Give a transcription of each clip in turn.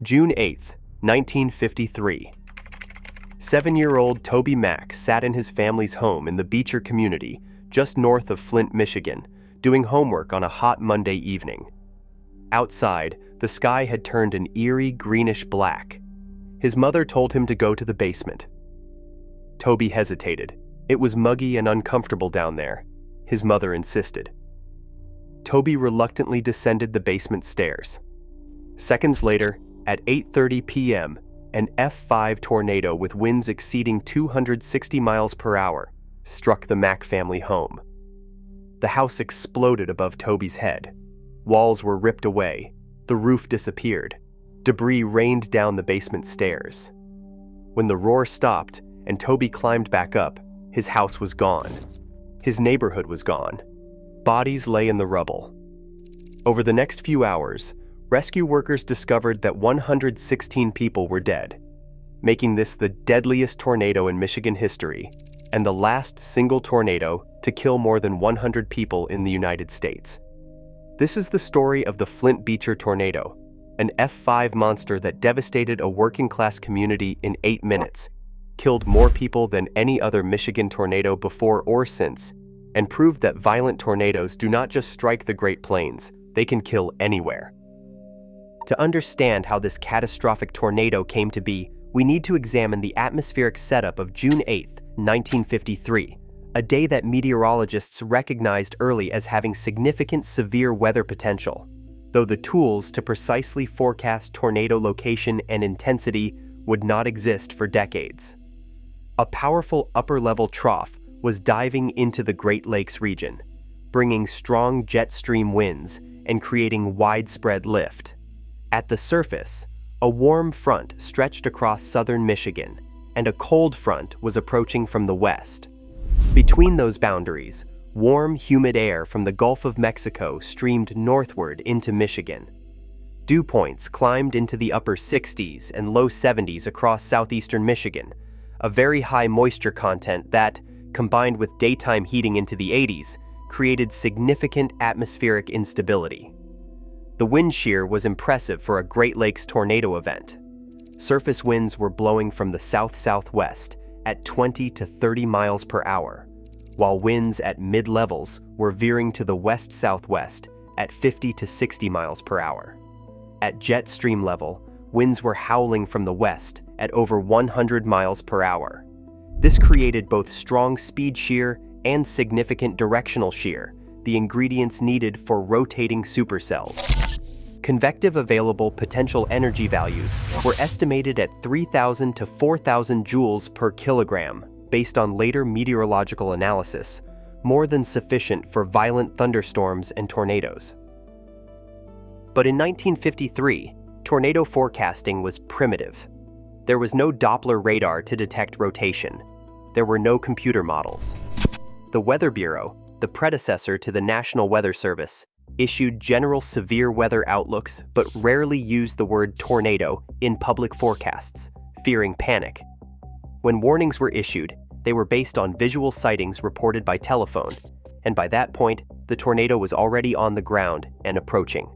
June 8, 1953. 7-year-old Toby Mack sat in his family's home in the Beecher community, just north of Flint, Michigan, doing homework on a hot Monday evening. Outside, the sky had turned an eerie greenish black. His mother told him to go to the basement. Toby hesitated. It was muggy and uncomfortable down there. His mother insisted. Toby reluctantly descended the basement stairs. Seconds later, at 8:30 p.m., an F5 tornado with winds exceeding 260 miles per hour struck the Mack family home. The house exploded above Toby's head. Walls were ripped away. The roof disappeared. Debris rained down the basement stairs. When the roar stopped and Toby climbed back up, his house was gone. His neighborhood was gone. Bodies lay in the rubble. Over the next few hours, rescue workers discovered that 116 people were dead, making this the deadliest tornado in Michigan history and the last single tornado to kill more than 100 people in the United States. This is the story of the Flint Beecher tornado, an F5 monster that devastated a working-class community in 8 minutes, killed more people than any other Michigan tornado before or since, and proved that violent tornadoes do not just strike the Great Plains, they can kill anywhere. To understand how this catastrophic tornado came to be, we need to examine the atmospheric setup of June 8, 1953, a day that meteorologists recognized early as having significant severe weather potential, though the tools to precisely forecast tornado location and intensity would not exist for decades. A powerful upper-level trough was diving into the Great Lakes region, bringing strong jet stream winds and creating widespread lift. At the surface, a warm front stretched across southern Michigan, and a cold front was approaching from the west. Between those boundaries, warm, humid air from the Gulf of Mexico streamed northward into Michigan. Dew points climbed into the upper 60s and low 70s across southeastern Michigan, a very high moisture content that, combined with daytime heating into the 80s, created significant atmospheric instability. The wind shear was impressive for a Great Lakes tornado event. Surface winds were blowing from the south-southwest at 20 to 30 miles per hour, while winds at mid-levels were veering to the west-southwest at 50 to 60 miles per hour. At jet stream level, winds were howling from the west at over 100 miles per hour. This created both strong speed shear and significant directional shear, the ingredients needed for rotating supercells. Convective available potential energy values were estimated at 3,000 to 4,000 joules per kilogram based on later meteorological analysis, more than sufficient for violent thunderstorms and tornadoes. But in 1953, tornado forecasting was primitive. There was no Doppler radar to detect rotation. There were no computer models. The Weather Bureau, the predecessor to the National Weather Service, issued general severe weather outlooks but rarely used the word tornado in public forecasts, fearing panic. When warnings were issued, they were based on visual sightings reported by telephone, and by that point, the tornado was already on the ground and approaching.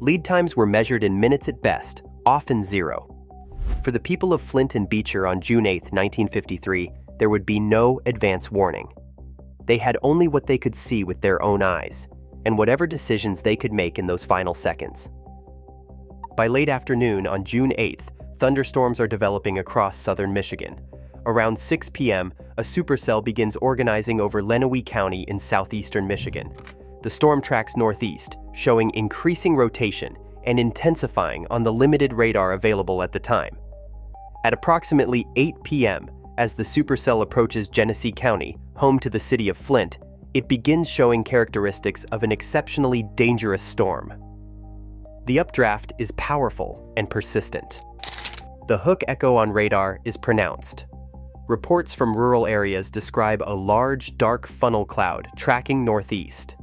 Lead times were measured in minutes at best, often 0. For the people of Flint and Beecher on June 8, 1953, there would be no advance warning. They had only what they could see with their own eyes, and whatever decisions they could make in those final seconds. By late afternoon on June 8th, thunderstorms are developing across southern Michigan. Around 6 p.m., a supercell begins organizing over Lenawee County in southeastern Michigan. The storm tracks northeast, showing increasing rotation and intensifying on the limited radar available at the time. At approximately 8 p.m., as the supercell approaches Genesee County, home to the city of Flint, it begins showing characteristics of an exceptionally dangerous storm. The updraft is powerful and persistent. The hook echo on radar is pronounced. Reports from rural areas describe a large, dark funnel cloud tracking northeast.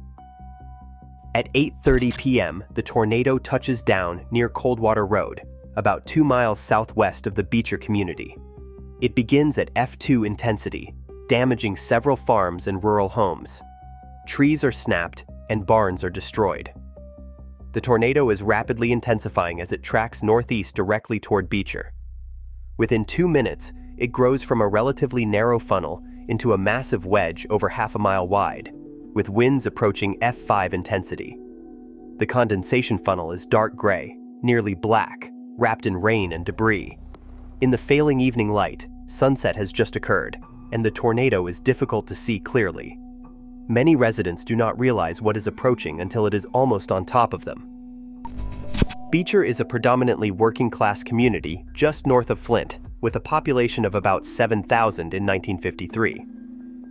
At 8:30 p.m., the tornado touches down near Coldwater Road, about 2 miles southwest of the Beecher community. It begins at F2 intensity, damaging several farms and rural homes. Trees are snapped and barns are destroyed. The tornado is rapidly intensifying as it tracks northeast directly toward Beecher. Within 2 minutes, it grows from a relatively narrow funnel into a massive wedge over half a mile wide, with winds approaching F5 intensity. The condensation funnel is dark gray, nearly black, wrapped in rain and debris. In the failing evening light, sunset has just occurred, and the tornado is difficult to see clearly. Many residents do not realize what is approaching until it is almost on top of them. Beecher is a predominantly working-class community just north of Flint, with a population of about 7,000 in 1953.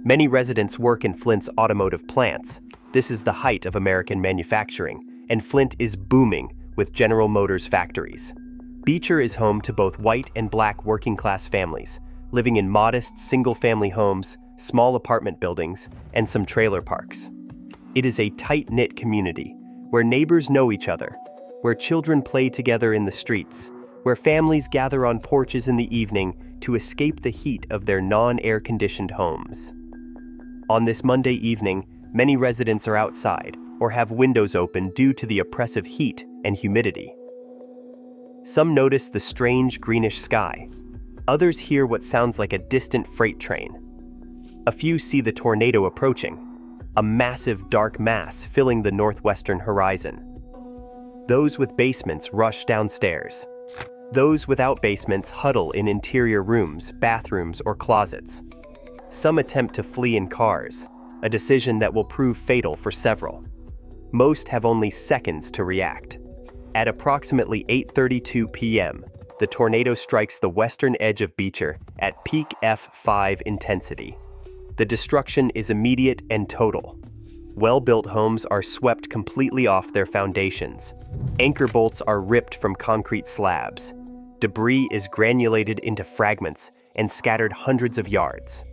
Many residents work in Flint's automotive plants. This is the height of American manufacturing, and Flint is booming with General Motors factories. Beecher is home to both white and black working-class families, living in modest single-family homes, small apartment buildings, and some trailer parks. It is a tight-knit community, where neighbors know each other, where children play together in the streets, where families gather on porches in the evening to escape the heat of their non-air-conditioned homes. On this Monday evening, many residents are outside or have windows open due to the oppressive heat and humidity. Some notice the strange greenish sky. Others hear what sounds like a distant freight train. A few see the tornado approaching, a massive dark mass filling the northwestern horizon. Those with basements rush downstairs. Those without basements huddle in interior rooms, bathrooms, or closets. Some attempt to flee in cars, a decision that will prove fatal for several. Most have only seconds to react. At approximately 8:32 p.m., the tornado strikes the western edge of Beecher at peak F5 intensity. The destruction is immediate and total. Well-built homes are swept completely off their foundations. Anchor bolts are ripped from concrete slabs. Debris is granulated into fragments and scattered hundreds of yards.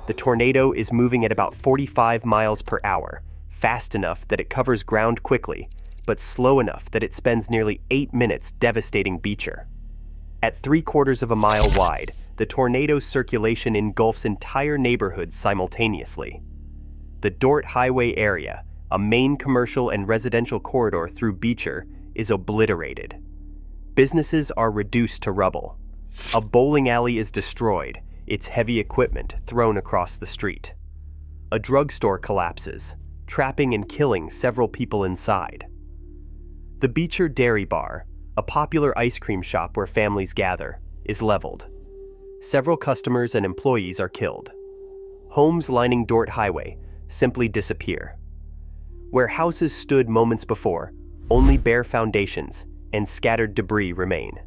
The tornado is moving at about 45 miles per hour, fast enough that it covers ground quickly, but slow enough that it spends nearly 8 minutes devastating Beecher. At 3/4 of a mile wide, the tornado's circulation engulfs entire neighborhoods simultaneously. The Dort Highway area, a main commercial and residential corridor through Beecher, is obliterated. Businesses are reduced to rubble. A bowling alley is destroyed, its heavy equipment thrown across the street. A drugstore collapses, trapping and killing several people inside. The Beecher Dairy Bar, a popular ice cream shop where families gather, is leveled. Several customers and employees are killed. Homes lining Dort Highway simply disappear. Where houses stood moments before, only bare foundations and scattered debris remain.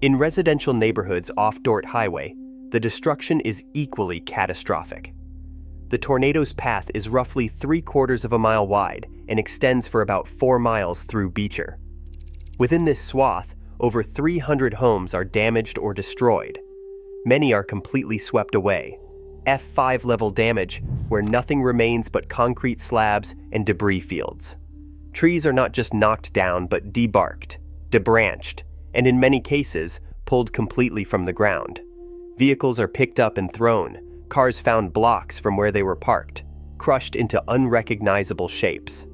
In residential neighborhoods off Dort Highway, the destruction is equally catastrophic. The tornado's path is roughly 3/4 of a mile wide and extends for about 4 miles through Beecher. Within this swath, over 300 homes are damaged or destroyed. Many are completely swept away. F5 level damage, where nothing remains but concrete slabs and debris fields. Trees are not just knocked down but debarked, debranched, and in many cases, pulled completely from the ground. Vehicles are picked up and thrown, cars found blocks from where they were parked, crushed into unrecognizable shapes.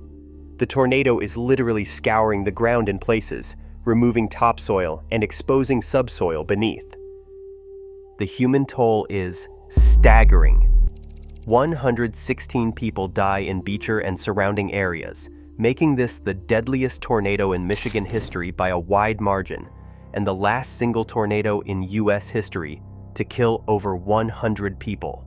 The tornado is literally scouring the ground in places, removing topsoil and exposing subsoil beneath. The human toll is staggering. 116 people die in Beecher and surrounding areas, making this the deadliest tornado in Michigan history by a wide margin, and the last single tornado in U.S. history to kill over 100 people.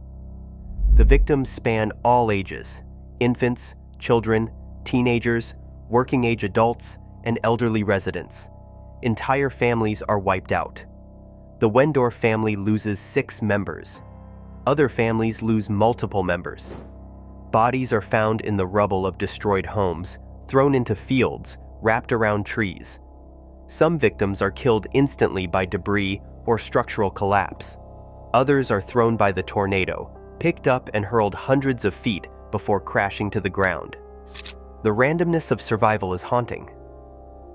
The victims span all ages: infants, children, teenagers, working-age adults, and elderly residents. Entire families are wiped out. The Wendorf family loses 6 members. Other families lose multiple members. Bodies are found in the rubble of destroyed homes, thrown into fields, wrapped around trees. Some victims are killed instantly by debris or structural collapse. Others are thrown by the tornado, picked up and hurled hundreds of feet before crashing to the ground. The randomness of survival is haunting.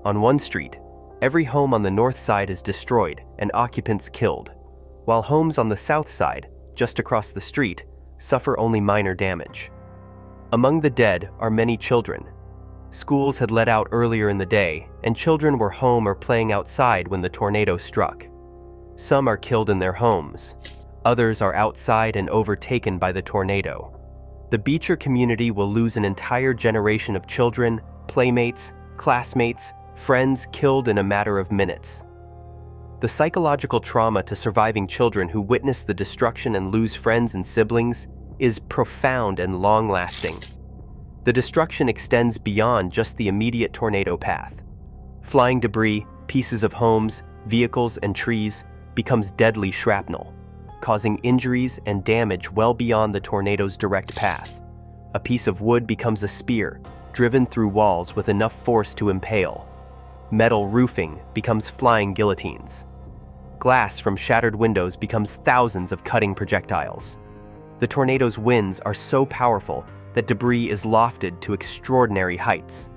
On one street, every home on the north side is destroyed and occupants killed, while homes on the south side, just across the street, suffer only minor damage. Among the dead are many children. Schools had let out earlier in the day, and children were home or playing outside when the tornado struck. Some are killed in their homes. Others are outside and overtaken by the tornado. The Beecher community will lose an entire generation of children, playmates, classmates, friends killed in a matter of minutes. The psychological trauma to surviving children who witness the destruction and lose friends and siblings is profound and long-lasting. The destruction extends beyond just the immediate tornado path. Flying debris, pieces of homes, vehicles, and trees becomes deadly shrapnel, causing injuries and damage well beyond the tornado's direct path. A piece of wood becomes a spear, driven through walls with enough force to impale. Metal roofing becomes flying guillotines. Glass from shattered windows becomes thousands of cutting projectiles. The tornado's winds are so powerful that debris is lofted to extraordinary heights.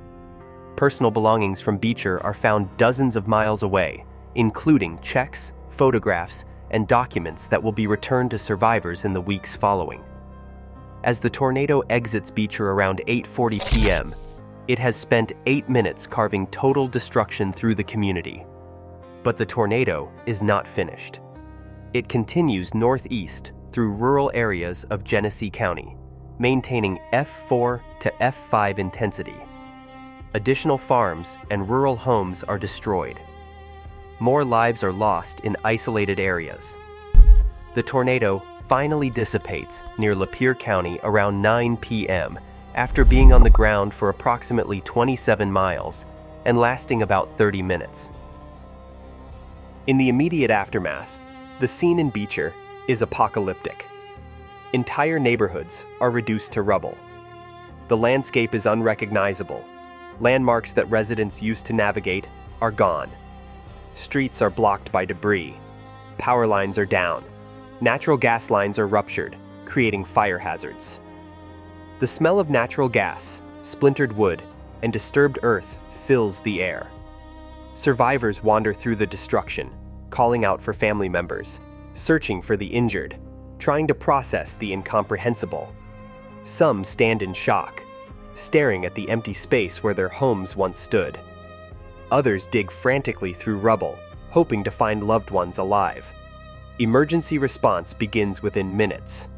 Personal belongings from Beecher are found dozens of miles away, including checks, photographs, and documents that will be returned to survivors in the weeks following. As the tornado exits Beecher around 8:40 p.m., it has spent 8 minutes carving total destruction through the community. But the tornado is not finished. It continues northeast through rural areas of Genesee County, maintaining F4 to F5 intensity. Additional farms and rural homes are destroyed. More lives are lost in isolated areas. The tornado finally dissipates near Lapeer County around 9 p.m. after being on the ground for approximately 27 miles and lasting about 30 minutes. In the immediate aftermath, the scene in Beecher is apocalyptic. Entire neighborhoods are reduced to rubble. The landscape is unrecognizable. Landmarks that residents used to navigate are gone. Streets are blocked by debris. Power lines are down. Natural gas lines are ruptured, creating fire hazards. The smell of natural gas, splintered wood, and disturbed earth fills the air. Survivors wander through the destruction, calling out for family members, searching for the injured, trying to process the incomprehensible. Some stand in shock, staring at the empty space where their homes once stood. Others dig frantically through rubble, hoping to find loved ones alive. Emergency response begins within minutes.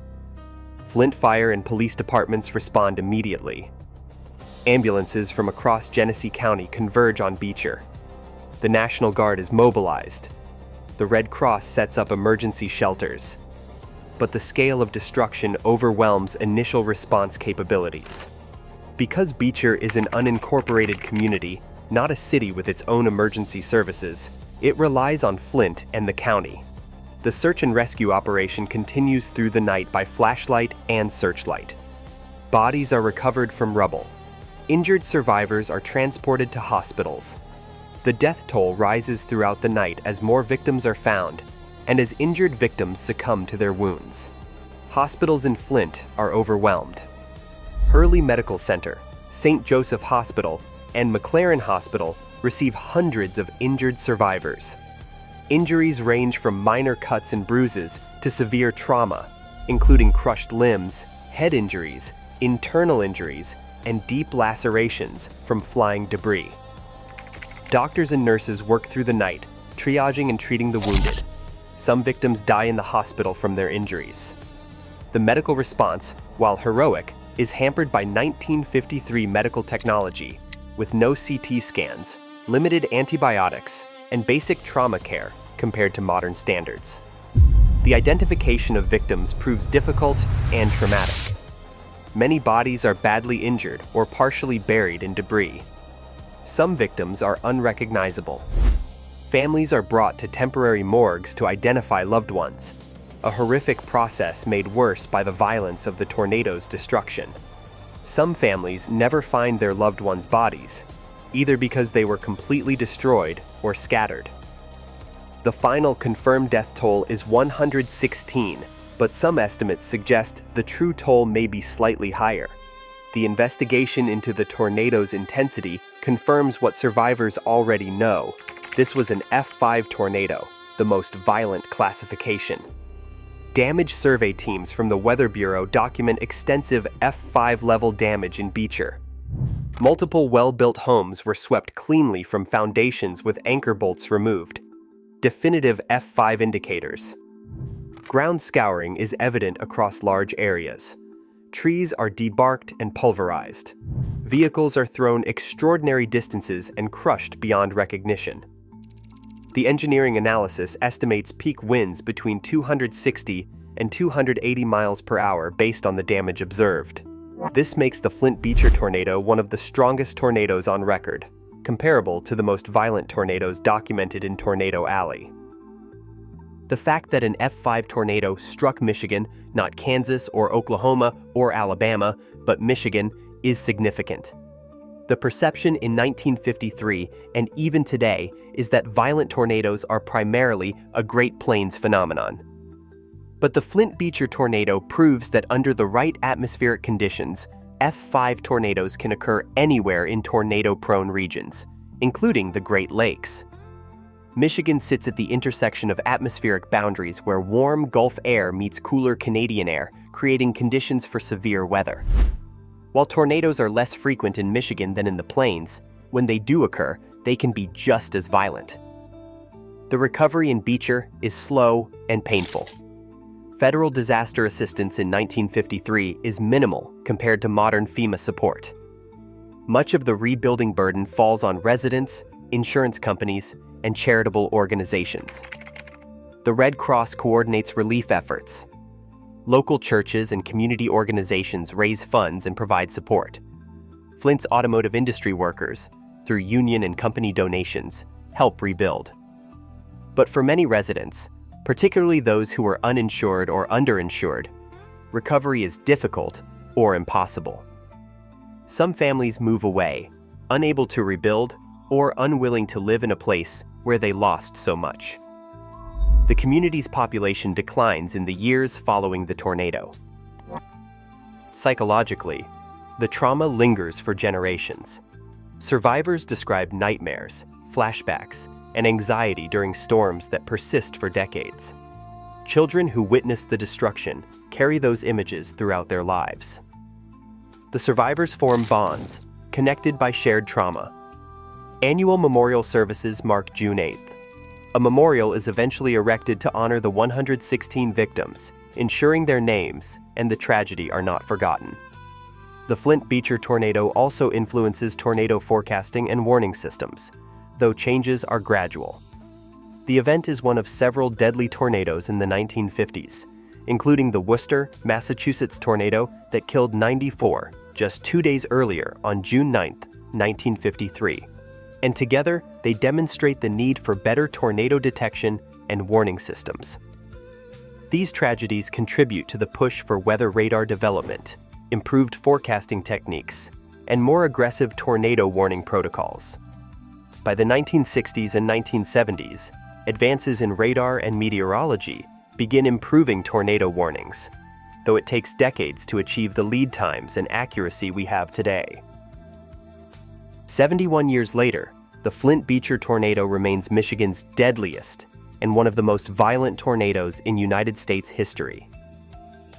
Flint fire and police departments respond immediately. Ambulances from across Genesee County converge on Beecher. The National Guard is mobilized. The Red Cross sets up emergency shelters. But the scale of destruction overwhelms initial response capabilities. Because Beecher is an unincorporated community, not a city with its own emergency services, it relies on Flint and the county. The search and rescue operation continues through the night by flashlight and searchlight. Bodies are recovered from rubble. Injured survivors are transported to hospitals. The death toll rises throughout the night as more victims are found, and as injured victims succumb to their wounds. Hospitals in Flint are overwhelmed. Hurley Medical Center, St. Joseph Hospital, and McLaren Hospital receive hundreds of injured survivors. Injuries range from minor cuts and bruises to severe trauma, including crushed limbs, head injuries, internal injuries, and deep lacerations from flying debris. Doctors and nurses work through the night, triaging and treating the wounded. Some victims die in the hospital from their injuries. The medical response, while heroic, is hampered by 1953 medical technology, with no CT scans, limited antibiotics, and basic trauma care compared to modern standards. The identification of victims proves difficult and traumatic. Many bodies are badly injured or partially buried in debris. Some victims are unrecognizable. Families are brought to temporary morgues to identify loved ones, a horrific process made worse by the violence of the tornado's destruction. Some families never find their loved ones' bodies, either because they were completely destroyed or scattered. The final confirmed death toll is 116, but some estimates suggest the true toll may be slightly higher. The investigation into the tornado's intensity confirms what survivors already know. This was an F5 tornado, the most violent classification. Damage survey teams from the Weather Bureau document extensive F5 level damage in Beecher. Multiple well-built homes were swept cleanly from foundations with anchor bolts removed. Definitive F5 indicators. Ground scouring is evident across large areas. Trees are debarked and pulverized. Vehicles are thrown extraordinary distances and crushed beyond recognition. The engineering analysis estimates peak winds between 260 and 280 miles per hour based on the damage observed. This makes the Flint Beecher tornado one of the strongest tornadoes on record, comparable to the most violent tornadoes documented in Tornado Alley. The fact that an F5 tornado struck Michigan, not Kansas or Oklahoma or Alabama, but Michigan, is significant. The perception in 1953 and even today is that violent tornadoes are primarily a Great Plains phenomenon. But the Flint Beecher tornado proves that under the right atmospheric conditions, F5 tornadoes can occur anywhere in tornado-prone regions, including the Great Lakes. Michigan sits at the intersection of atmospheric boundaries where warm Gulf air meets cooler Canadian air, creating conditions for severe weather. While tornadoes are less frequent in Michigan than in the plains, when they do occur, they can be just as violent. The recovery in Beecher is slow and painful. Federal disaster assistance in 1953 is minimal compared to modern FEMA support. Much of the rebuilding burden falls on residents, insurance companies, and charitable organizations. The Red Cross coordinates relief efforts. Local churches and community organizations raise funds and provide support. Flint's automotive industry workers, through union and company donations, help rebuild. But for many residents, particularly those who are uninsured or underinsured, recovery is difficult or impossible. Some families move away, unable to rebuild or unwilling to live in a place where they lost so much. The community's population declines in the years following the tornado. Psychologically, the trauma lingers for generations. Survivors describe nightmares, flashbacks, and anxiety during storms that persist for decades. Children who witness the destruction carry those images throughout their lives. The survivors form bonds, connected by shared trauma. Annual memorial services mark June 8th. A memorial is eventually erected to honor the 116 victims, ensuring their names and the tragedy are not forgotten. The Flint Beecher tornado also influences tornado forecasting and warning systems, though changes are gradual. The event is one of several deadly tornadoes in the 1950s, including the Worcester, Massachusetts tornado that killed 94 just 2 days earlier on June 9, 1953. And together, they demonstrate the need for better tornado detection and warning systems. These tragedies contribute to the push for weather radar development, improved forecasting techniques, and more aggressive tornado warning protocols. By the 1960s and 1970s, advances in radar and meteorology begin improving tornado warnings, though it takes decades to achieve the lead times and accuracy we have today. 71 years later, the Flint Beecher tornado remains Michigan's deadliest and one of the most violent tornadoes in United States history.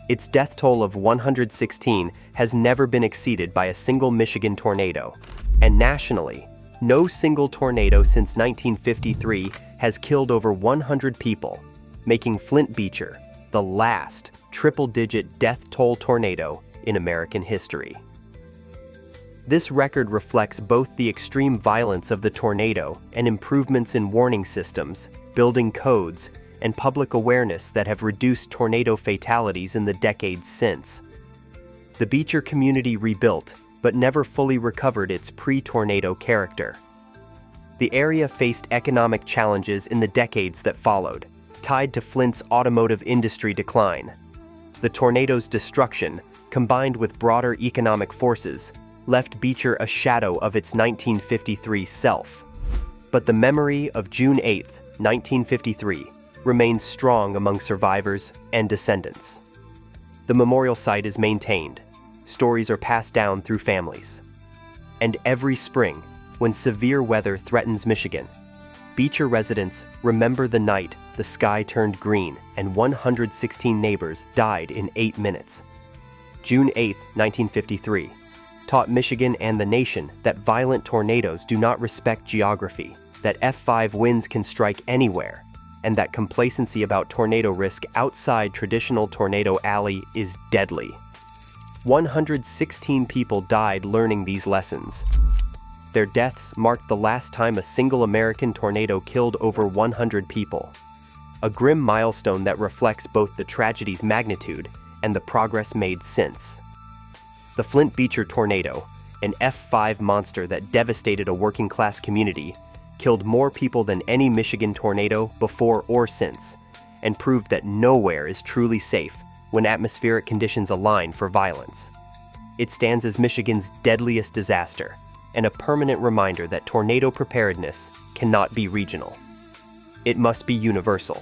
Its death toll of 116 has never been exceeded by a single Michigan tornado, and nationally, no single tornado since 1953 has killed over 100 people, making Flint Beecher the last triple-digit death toll tornado in American history. This record reflects both the extreme violence of the tornado and improvements in warning systems, building codes, and public awareness that have reduced tornado fatalities in the decades since. The Beecher community rebuilt, but never fully recovered its pre-tornado character. The area faced economic challenges in the decades that followed, tied to Flint's automotive industry decline. The tornado's destruction, combined with broader economic forces, left Beecher a shadow of its 1953 self. But the memory of June 8, 1953, remains strong among survivors and descendants. The memorial site is maintained. Stories are passed down through families. And every spring, when severe weather threatens Michigan, Beecher residents remember the night the sky turned green and 116 neighbors died in 8 minutes. June 8, 1953. taught Michigan and the nation that violent tornadoes do not respect geography, that F5 winds can strike anywhere, and that complacency about tornado risk outside traditional tornado alley is deadly. 116 people died learning these lessons. Their deaths marked the last time a single American tornado killed over 100 people. A grim milestone that reflects both the tragedy's magnitude and the progress made since. The Flint Beecher tornado, an F5 monster that devastated a working-class community, killed more people than any Michigan tornado before or since, and proved that nowhere is truly safe when atmospheric conditions align for violence. It stands as Michigan's deadliest disaster, and a permanent reminder that tornado preparedness cannot be regional. It must be universal.